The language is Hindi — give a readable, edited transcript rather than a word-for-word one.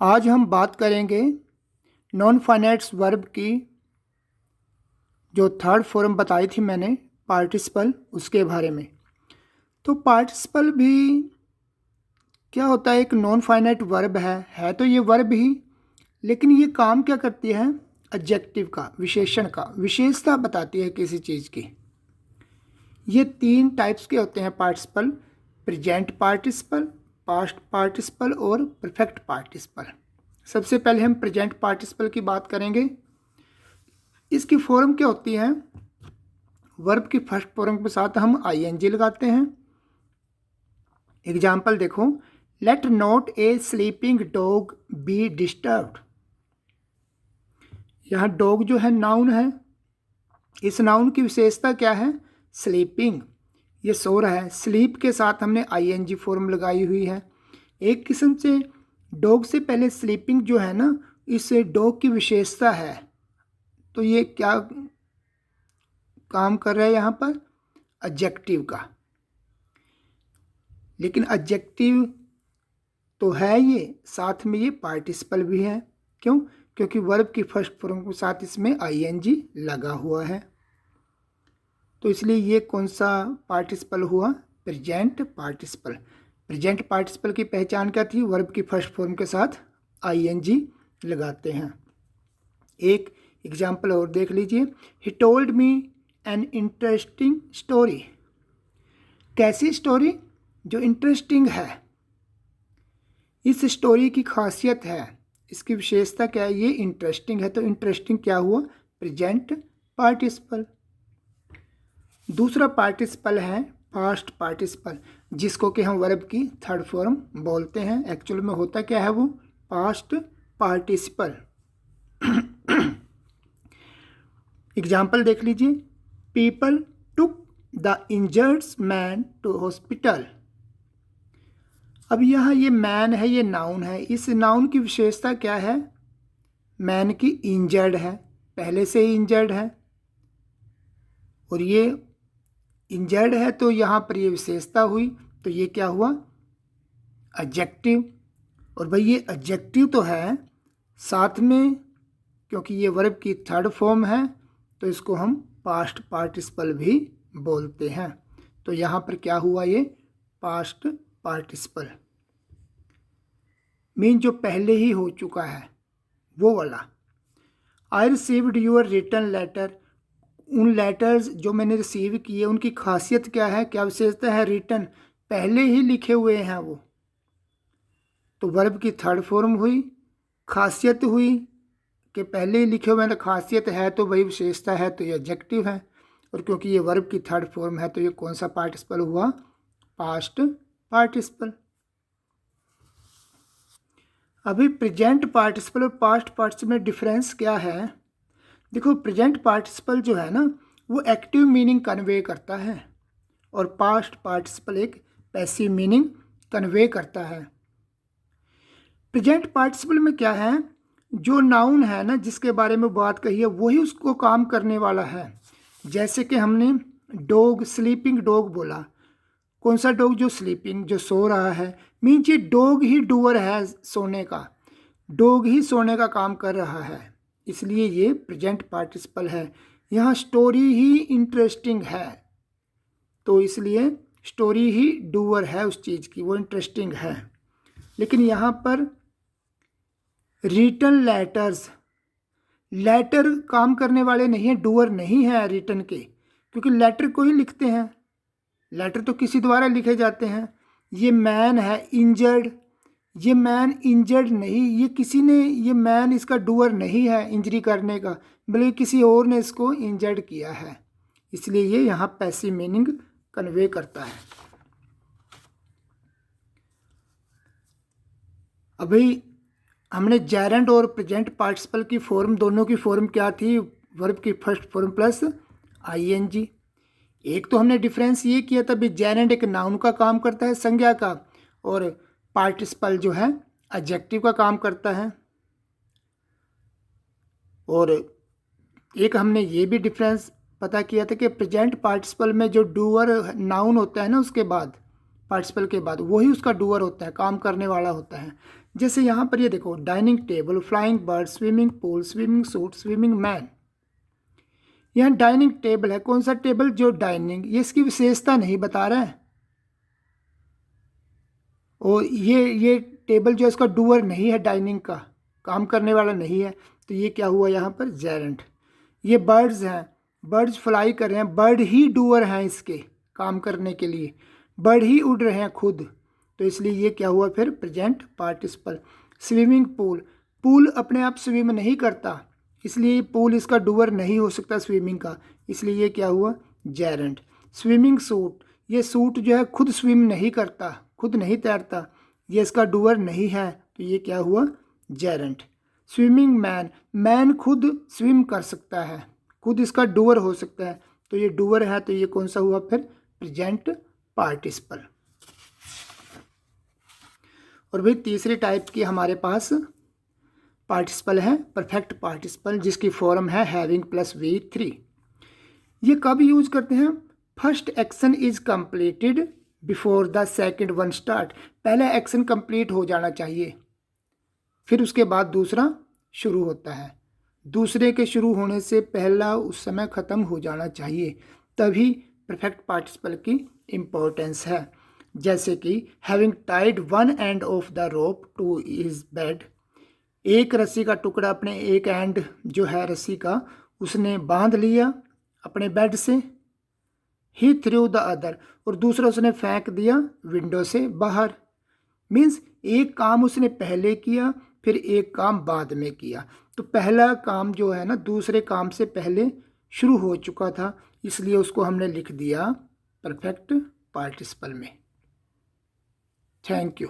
आज हम बात करेंगे नॉन फाइनाइट्स वर्ब की जो थर्ड फॉर्म बताई थी मैंने पार्टिसिपल, उसके बारे में। तो पार्टिसिपल भी क्या होता है, एक नॉन फाइनाइट वर्ब है तो ये वर्ब ही, लेकिन ये काम क्या करती है, एडजेक्टिव का, विशेषण का, विशेषता बताती है किसी चीज़ की। ये तीन टाइप्स के होते हैं participle: present participle, past participle और परफेक्ट पार्टिसिपल। सबसे पहले हम प्रेजेंट पार्टिसिपल की बात करेंगे। इसकी फॉर्म क्या होती है, वर्ब की फर्स्ट फॉर्म के साथ हम आईएनजी लगाते हैं। एग्जाम्पल देखो, let not a sleeping dog be disturbed. यहाँ डॉग जो है नाउन है, इस नाउन की विशेषता क्या है, स्लीपिंग, ये सो रहा है। स्लीप के साथ हमने आईएनजी फॉर्म लगाई हुई है। एक किस्म से डॉग से पहले स्लीपिंग जो है ना, इस डॉग की विशेषता है। तो ये क्या काम कर रहा है यहाँ पर, एडजेक्टिव का। लेकिन एडजेक्टिव तो है ये, साथ में ये पार्टिसिपल भी है। क्यों? क्योंकि वर्ब की फर्स्ट फॉर्म के साथ इसमें आईएनजी लगा हुआ है। तो इसलिए ये कौन सा पार्टिसिपल हुआ, प्रेजेंट पार्टिसिपल। प्रेजेंट पार्टिसिपल की पहचान क्या थी, वर्ब की फर्स्ट फॉर्म के साथ आईएनजी लगाते हैं। एक एग्जाम्पल और देख लीजिए, he told me an interesting story. कैसी स्टोरी, जो इंटरेस्टिंग है। इस स्टोरी की खासियत है, इसकी विशेषता क्या है, ये इंटरेस्टिंग है। तो इंटरेस्टिंग क्या हुआ, प्रेजेंट पार्टिसिपल। दूसरा पार्टिसिपल है पास्ट पार्टिसिपल, जिसको कि हम वर्ब की थर्ड फॉर्म बोलते हैं। एक्चुअल में होता क्या है वो, पास्ट पार्टिसिपल। एग्जाम्पल देख लीजिए, people took the injured man to hospital. अब यहाँ ये मैन है, ये नाउन है। इस नाउन की विशेषता क्या है, मैन की इंजर्ड है, पहले से ही इंजर्ड है, और ये इंजर्ड है तो यहाँ पर ये विशेषता हुई। तो ये क्या हुआ, एडजेक्टिव। और भाई ये एडजेक्टिव तो है, साथ में क्योंकि ये वर्ब की थर्ड फॉर्म है तो इसको हम पास्ट पार्टिसिपल भी बोलते हैं। तो यहाँ पर क्या हुआ, ये पास्ट पार्टिसिपल मीन जो पहले ही हो चुका है वो वाला। I received your return letter. उन लेटर्स जो मैंने रिसीव किए उनकी खासियत क्या है, क्या विशेषता है, रिटर्न, पहले ही लिखे हुए हैं वो। तो वर्ब की थर्ड फॉर्म हुई, खासियत हुई कि पहले ही लिखे हुए हैं, तो खासियत है तो वही विशेषता है, तो ये एडजेक्टिव है। और क्योंकि ये वर्ब की थर्ड फॉर्म है तो ये कौन सा पार्टिसिपल हुआ, पास्ट पार्टिसिपल। अभी प्रेजेंट पार्टिसिपल और पास्ट पार्टिसिपल में डिफरेंस क्या है। देखो, प्रेजेंट पार्टिसिपल जो है ना वो एक्टिव मीनिंग कन्वे करता है, और पास्ट पार्टिसिपल एक पैसिव मीनिंग कन्वे करता है। प्रेजेंट पार्टिसिपल में क्या है, जो नाउन है ना जिसके बारे में बात कही है वही उसको काम करने वाला है। जैसे कि हमने डॉग, स्लीपिंग डॉग बोला, कौन सा डॉग, जो स्लीपिंग, जो सो रहा है, मीन्स ये डॉग ही डूअर है सोने का, डॉग ही सोने का काम कर रहा है, इसलिए ये प्रेजेंट पार्टिसिपल है। यहाँ स्टोरी ही इंटरेस्टिंग है तो इसलिए स्टोरी ही डूअर है उस चीज़ की, वो इंटरेस्टिंग है। लेकिन यहाँ पर रिटन लेटर्स, लेटर काम करने वाले नहीं हैं, डूअर नहीं है रिटन के, क्योंकि लेटर को ही लिखते हैं, लेटर तो किसी द्वारा लिखे जाते हैं। ये मैन है इंजर्ड, ये मैन इंजर्ड नहीं, ये किसी ने, ये मैन इसका डूअर नहीं है इंजरी करने का, बल्कि किसी और ने इसको इंजर्ड किया है, इसलिए ये यहाँ पैसिव मीनिंग कन्वे करता है। अभी हमने जेरेंट और प्रेजेंट पार्टिसिपल की फॉर्म, दोनों की फॉर्म क्या थी, वर्ब की फर्स्ट फॉर्म प्लस आईएनजी। एक तो हमने डिफरेंस ये किया था, भी जेरेंट एक नाउन का काम करता है, संज्ञा का, और पार्टिसिपल जो है एडजेक्टिव का काम करता है। और एक हमने ये भी डिफरेंस पता किया था कि प्रेजेंट पार्टिसिपल में जो डूअर नाउन होता है ना, उसके बाद, पार्टिसिपल के बाद वही उसका डूअर होता है, काम करने वाला होता है। जैसे यहाँ पर ये देखो, dining table, flying bird, swimming pool, swimming suit, swimming man. यहाँ डाइनिंग टेबल है, कौन सा टेबल? जो डाइनिंग, ये इसकी विशेषता नहीं बता रहा है। और ये टेबल जो इसका डूअर नहीं है, डाइनिंग का काम करने वाला नहीं है, तो ये क्या हुआ यहाँ पर? जेरेंट। ये बर्ड्स हैं, बर्ड्स फ्लाई कर रहे हैं, बर्ड ही डूअर हैं इसके काम करने के लिए, बर्ड ही उड़ रहे हैं खुद, तो इसलिए ये क्या हुआ फिर? Present participle. Swimming pool, pool अपने आप स्विम नहीं करता, इसलिए पूल इसका डूअर नहीं हो सकता स्विमिंग का, इसलिए ये क्या हुआ? जेरेंट। स्विमिंग सूट, ये सूट जो है खुद स्विम नहीं करता, खुद नहीं तैरता, ये इसका डूअर नहीं है, तो ये क्या हुआ? जेरेंट। स्विमिंग मैन, मैन खुद स्विम कर सकता है, खुद इसका डूअर हो सकता है, तो ये डूअर है, तो ये कौन सा हुआ फिर? Present participle. और भाई तीसरी टाइप की हमारे पास पार्टिसिपल है परफेक्ट पार्टिसिपल, जिसकी फॉर्म है हैविंग प्लस V3। ये कब यूज करते हैं? First action is completed before the second one start, पहला एक्शन कंप्लीट हो जाना चाहिए, फिर उसके बाद दूसरा शुरू होता है, दूसरे के शुरू होने से पहला उस समय ख़त्म हो जाना चाहिए, तभी परफेक्ट पार्टिसिपल की इम्पोर्टेंस है। जैसे कि having tied one end of the rope to his bed, एक रस्सी का टुकड़ा अपने एक एंड जो है रस्सी का उसने बांध लिया अपने बेड से। ही थ्रू द अदर, और दूसरा उसने फेंक दिया विंडो से बाहर। मीन्स एक काम उसने पहले किया, फिर एक काम बाद में किया, तो पहला काम जो है ना दूसरे काम से पहले शुरू हो चुका था, इसलिए उसको हमने लिख दिया परफेक्ट पार्टिसिपल में। Thank you.